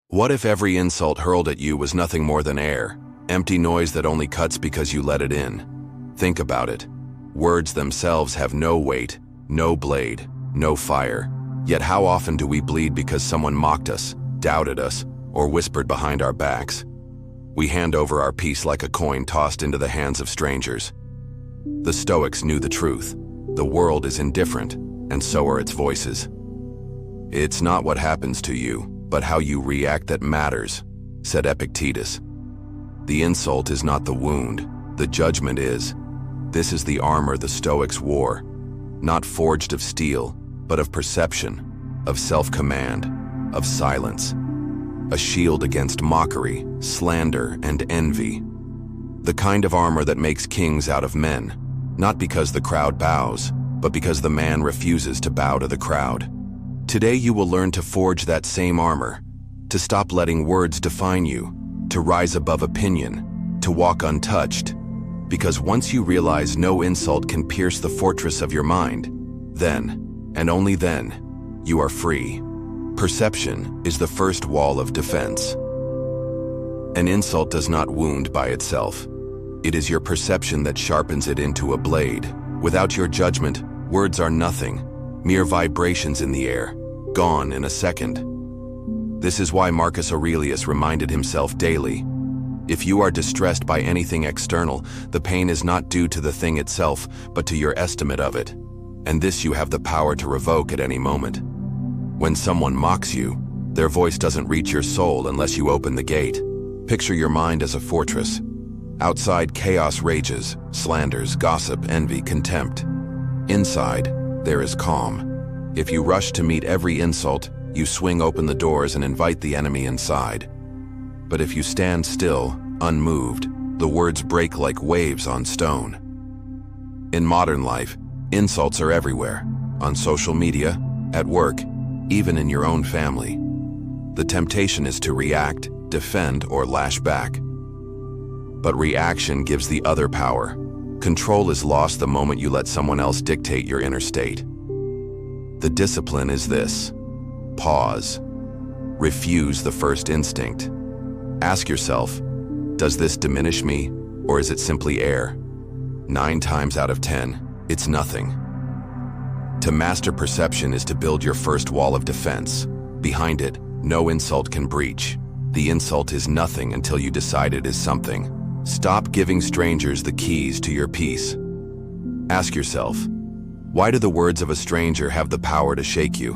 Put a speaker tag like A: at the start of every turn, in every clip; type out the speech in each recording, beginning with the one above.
A: What if every insult hurled at you was nothing more than air, empty noise that only cuts because you let it in? Think about it. Words themselves have no weight, no blade, no fire. Yet how often do we bleed because someone mocked us, doubted us, or whispered behind our backs? We hand over our peace like a coin tossed into the hands of strangers. The Stoics knew the truth. The world is indifferent, and so are its voices. It's not what happens to you, but how you react that matters, said Epictetus. The insult is not the wound, the judgment is. This is the armor the Stoics wore, not forged of steel, but of perception, of self-command, of silence. A shield against mockery, slander, and envy. The kind of armor that makes kings out of men, not because the crowd bows, but because the man refuses to bow to the crowd. Today you will learn to forge that same armor, to stop letting words define you, to rise above opinion, to walk untouched. Because once you realize no insult can pierce the fortress of your mind, then, and only then, you are free. Perception is the first wall of defense. An insult does not wound by itself. It is your perception that sharpens it into a blade. Without your judgment, words are nothing, mere vibrations in the air, gone in a second. This is why Marcus Aurelius reminded himself daily, if you are distressed by anything external, the pain is not due to the thing itself, but to your estimate of it. And this you have the power to revoke at any moment. When someone mocks you, their voice doesn't reach your soul unless you open the gate. Picture your mind as a fortress. Outside, chaos rages, slanders, gossip, envy, contempt. Inside, there is calm. If you rush to meet every insult, you swing open the doors and invite the enemy inside. But if you stand still, unmoved, the words break like waves on stone. In modern life, insults are everywhere, on social media, at work, even in your own family. The temptation is to react, defend, or lash back. But reaction gives the other power. Control is lost the moment you let someone else dictate your inner state. The discipline is this: pause. Refuse the first instinct. Ask yourself, does this diminish me, or is it simply air? 9 times out of 10, it's nothing. To master perception is to build your first wall of defense. Behind it, no insult can breach. The insult is nothing until you decide it is something. Stop giving strangers the keys to your peace. Ask yourself, why do the words of a stranger have the power to shake you?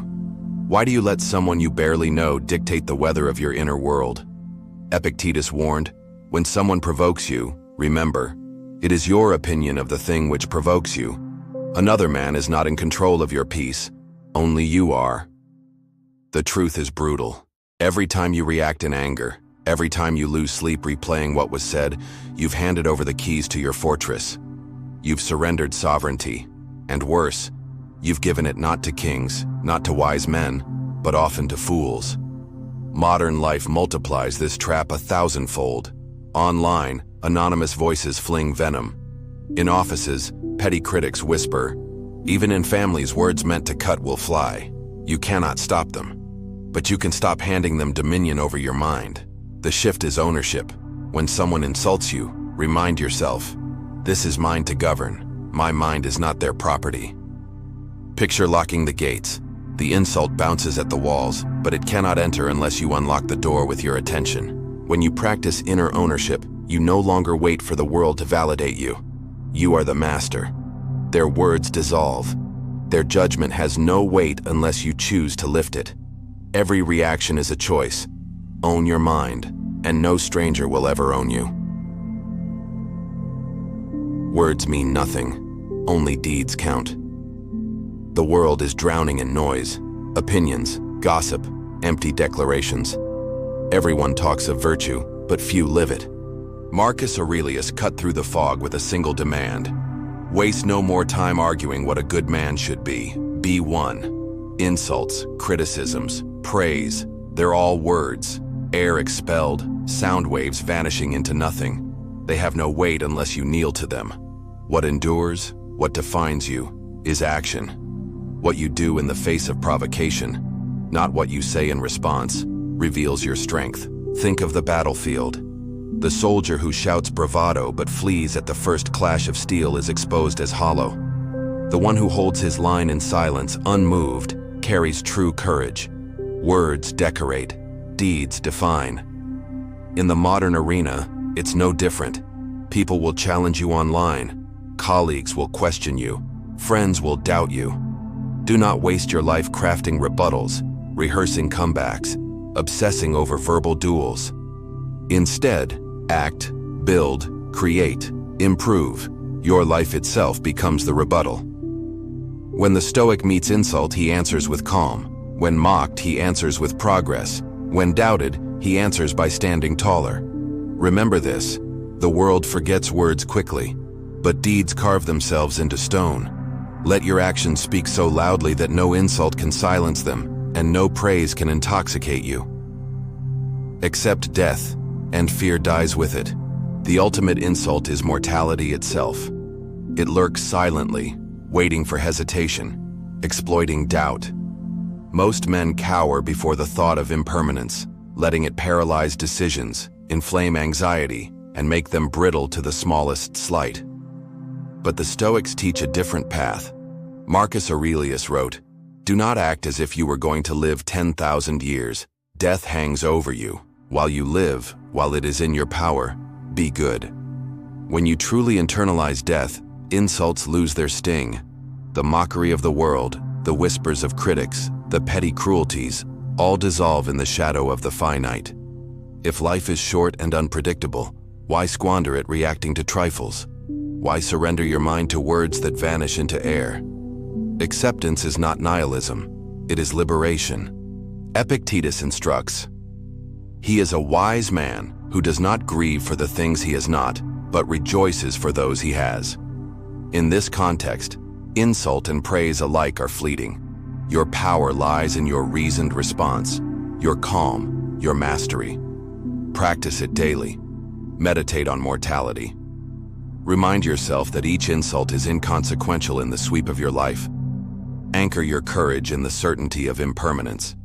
A: Why do you let someone you barely know dictate the weather of your inner world? Epictetus warned, when someone provokes you, remember, it is your opinion of the thing which provokes you. Another man is not in control of your peace, only you are. The truth is brutal. Every time you react in anger, every time you lose sleep replaying what was said, you've handed over the keys to your fortress. You've surrendered sovereignty, and worse, you've given it not to kings, not to wise men, but often to fools. Modern life multiplies this trap 1,000-fold. Online, anonymous voices fling venom. In offices, petty critics whisper. Even in families, words meant to cut will fly. You cannot stop them, but you can stop handing them dominion over your mind. The shift is ownership. When someone insults you, remind yourself, this is mine to govern. My mind is not their property. Picture locking the gates. The insult bounces at the walls, but it cannot enter unless you unlock the door with your attention. When you practice inner ownership, you no longer wait for the world to validate you. You are the master. Their words dissolve. Their judgment has no weight unless you choose to lift it. Every reaction is a choice. Own your mind, and no stranger will ever own you. Words mean nothing. Only deeds count. The world is drowning in noise, opinions, gossip, empty declarations. Everyone talks of virtue, but few live it. Marcus Aurelius cut through the fog with a single demand. Waste no more time arguing what a good man should be. Be one. Insults, criticisms, praise, they're all words. Air expelled, sound waves vanishing into nothing. They have no weight unless you kneel to them. What endures, what defines you, is action. What you do in the face of provocation, not what you say in response. reveals your strength. Think of the battlefield. The soldier who shouts bravado but flees at the first clash of steel is exposed as hollow. The one who holds his line in silence, unmoved, carries true courage. Words decorate, deeds define. In the modern arena, it's no different. People will challenge you online. Colleagues will question you. Friends will doubt you. Do not waste your life crafting rebuttals, rehearsing comebacks, obsessing over verbal duels. Instead, act, build, create, improve. Your life itself becomes the rebuttal. When the Stoic meets insult, he answers with calm. When mocked, he answers with progress. When doubted, he answers by standing taller. Remember this: the world forgets words quickly, but deeds carve themselves into stone. Let your actions speak so loudly that no insult can silence them, and no praise can intoxicate you. Accept death, and fear dies with it. The ultimate insult is mortality itself. It lurks silently, waiting for hesitation, exploiting doubt. Most men cower before the thought of impermanence, letting it paralyze decisions, inflame anxiety, and make them brittle to the smallest slight. But the Stoics teach a different path. Marcus Aurelius wrote, "Do not act as if you were going to live 10,000 years. Death hangs over you. While you live, while it is in your power, be good." When you truly internalize death, insults lose their sting. The mockery of the world, the whispers of critics, the petty cruelties, all dissolve in the shadow of the finite. If life is short and unpredictable, why squander it reacting to trifles? Why surrender your mind to words that vanish into air? Acceptance is not nihilism, it is liberation. Epictetus instructs, "He is a wise man who does not grieve for the things he has not, but rejoices for those he has." In this context, insult and praise alike are fleeting. Your power lies in your reasoned response, your calm, your mastery. Practice it daily. Meditate on mortality. Remind yourself that each insult is inconsequential in the sweep of your life. Anchor your courage in the certainty of impermanence.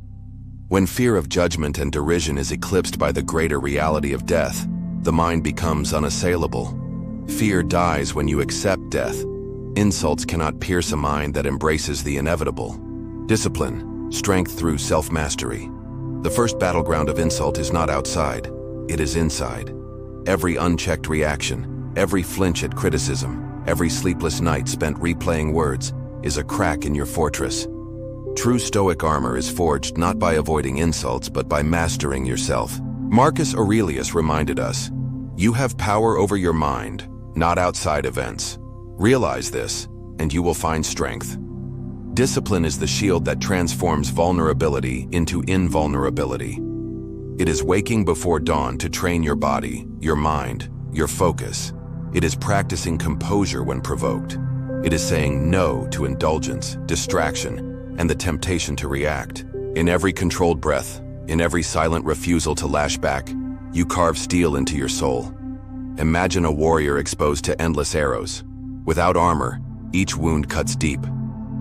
A: When fear of judgment and derision is eclipsed by the greater reality of death, the mind becomes unassailable. Fear dies when you accept death. Insults cannot pierce a mind that embraces the inevitable. Discipline, strength through self-mastery. The first battleground of insult is not outside, it is inside. Every unchecked reaction, every flinch at criticism, every sleepless night spent replaying words, is a crack in your fortress. True Stoic armor is forged not by avoiding insults, but by mastering yourself. Marcus Aurelius reminded us, "You have power over your mind, not outside events. Realize this, and you will find strength." Discipline is the shield that transforms vulnerability into invulnerability. It is waking before dawn to train your body, your mind, your focus. It is practicing composure when provoked. It is saying no to indulgence, distraction, and the temptation to react. In every controlled breath, in every silent refusal to lash back, you carve steel into your soul. Imagine a warrior exposed to endless arrows. Without armor, each wound cuts deep.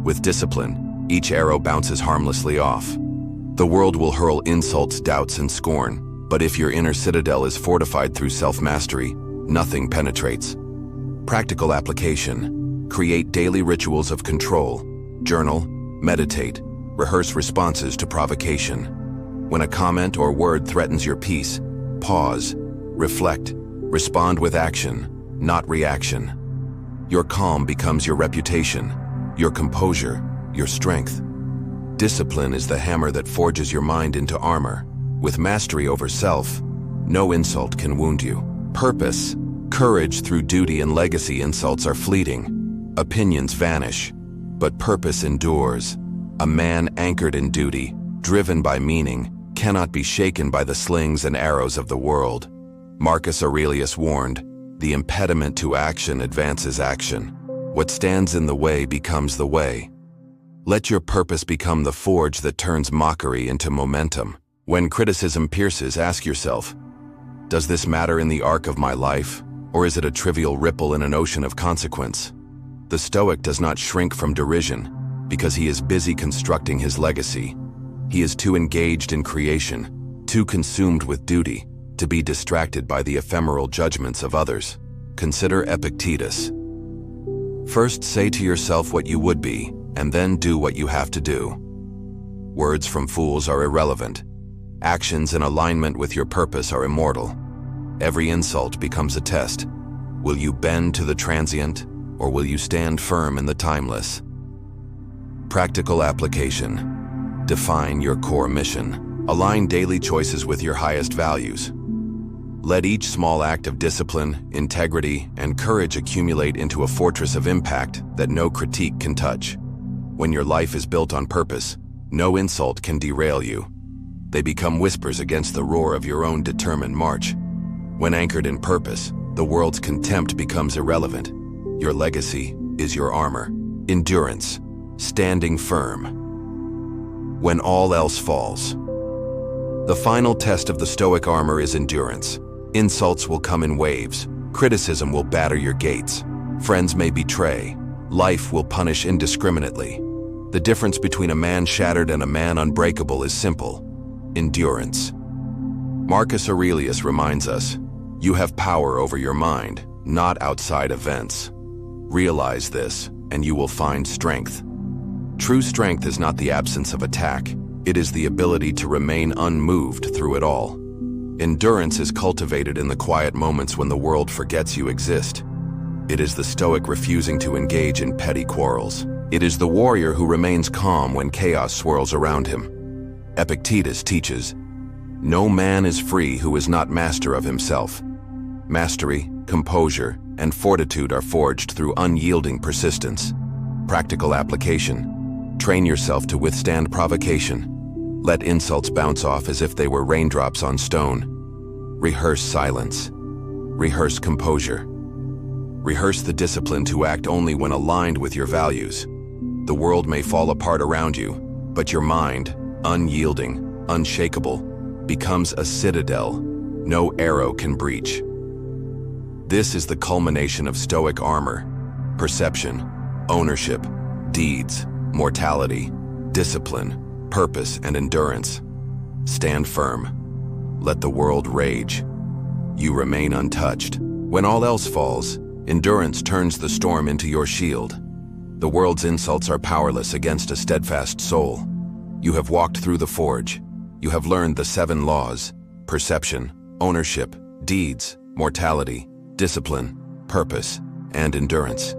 A: With discipline, each arrow bounces harmlessly off. The world will hurl insults, doubts, and scorn, but if your inner citadel is fortified through self-mastery, nothing penetrates. Practical application. Create daily rituals of control. Journal, meditate, rehearse responses to provocation. When a comment or word threatens your peace, pause, reflect, respond with action, not reaction. Your calm becomes your reputation, your composure, your strength. Discipline is the hammer that forges your mind into armor. With mastery over self, no insult can wound you. Purpose, courage through duty and legacy. Insults are fleeting. Opinions vanish, but purpose endures. A man anchored in duty, driven by meaning, cannot be shaken by the slings and arrows of the world. Marcus Aurelius warned, "The impediment to action advances action. What stands in the way becomes the way." Let your purpose become the forge that turns mockery into momentum. When criticism pierces, ask yourself, does this matter in the arc of my life, or is it a trivial ripple in an ocean of consequence? The Stoic does not shrink from derision because he is busy constructing his legacy. He is too engaged in creation, too consumed with duty to be distracted by the ephemeral judgments of others. Consider Epictetus. First say to yourself what you would be, and then do what you have to do. Words from fools are irrelevant. Actions in alignment with your purpose are immortal. Every insult becomes a test. Will you bend to the transient, or will you stand firm in the timeless? Practical application. Define your core mission. Align daily choices with your highest values. Let each small act of discipline, integrity, and courage accumulate into a fortress of impact that no critique can touch. When your life is built on purpose, no insult can derail you. They become whispers against the roar of your own determined march. When anchored in purpose, the world's contempt becomes irrelevant. Your legacy is your armor. Endurance. Standing firm when all else falls. The final test of the Stoic armor is endurance. Insults will come in waves. Criticism will batter your gates. Friends may betray. Life will punish indiscriminately. The difference between a man shattered and a man unbreakable is simple: endurance. Marcus Aurelius reminds us, you have power over your mind, not outside events. Realize this, and you will find strength. True strength is not the absence of attack. It is the ability to remain unmoved through it all. Endurance is cultivated in the quiet moments when the world forgets you exist. It is the Stoic refusing to engage in petty quarrels. It is the warrior who remains calm when chaos swirls around him. Epictetus teaches, no man is free who is not master of himself. Mastery, composure, and fortitude are forged through unyielding persistence. Practical application. Train yourself to withstand provocation. Let insults bounce off as if they were raindrops on stone. Rehearse silence. Rehearse composure. Rehearse the discipline to act only when aligned with your values. The world may fall apart around you, but your mind, unyielding, unshakable, becomes a citadel no arrow can breach. This is the culmination of Stoic armor: perception, ownership, deeds, mortality, discipline, purpose, and endurance. Stand firm. Let the world rage. You remain untouched. When all else falls, endurance turns the storm into your shield. The world's insults are powerless against a steadfast soul. You have walked through the forge. You have learned the 7 laws: perception, ownership, deeds, mortality, discipline, purpose, and endurance.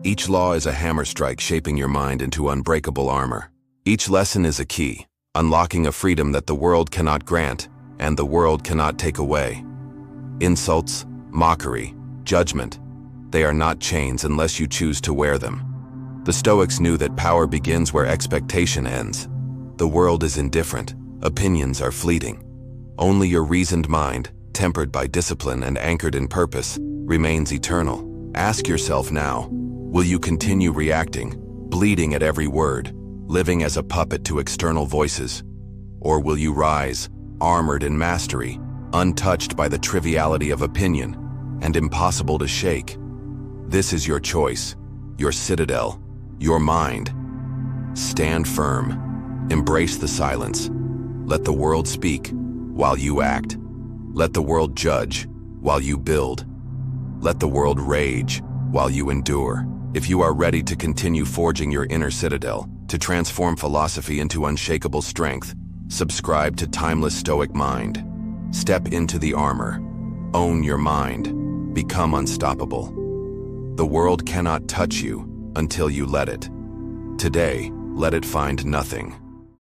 A: Each law is a hammer strike shaping your mind into unbreakable armor. Each lesson is a key, unlocking a freedom that the world cannot grant and the world cannot take away. Insults, mockery, judgment, they are not chains unless you choose to wear them. The Stoics knew that power begins where expectation ends. The world is indifferent, opinions are fleeting. Only your reasoned mind, tempered by discipline and anchored in purpose, remains eternal. Ask yourself now, will you continue reacting, bleeding at every word, living as a puppet to external voices? Or will you rise, armored in mastery, untouched by the triviality of opinion, and impossible to shake? This is your choice, your citadel, your mind. Stand firm. Embrace the silence. Let the world speak while you act. Let the world judge while you build. Let the world rage while you endure. If you are ready to continue forging your inner citadel, to transform philosophy into unshakable strength, subscribe to Timeless Stoic Mind. Step into the armor. Own your mind. Become unstoppable. The world cannot touch you until you let it. Today, let it find nothing.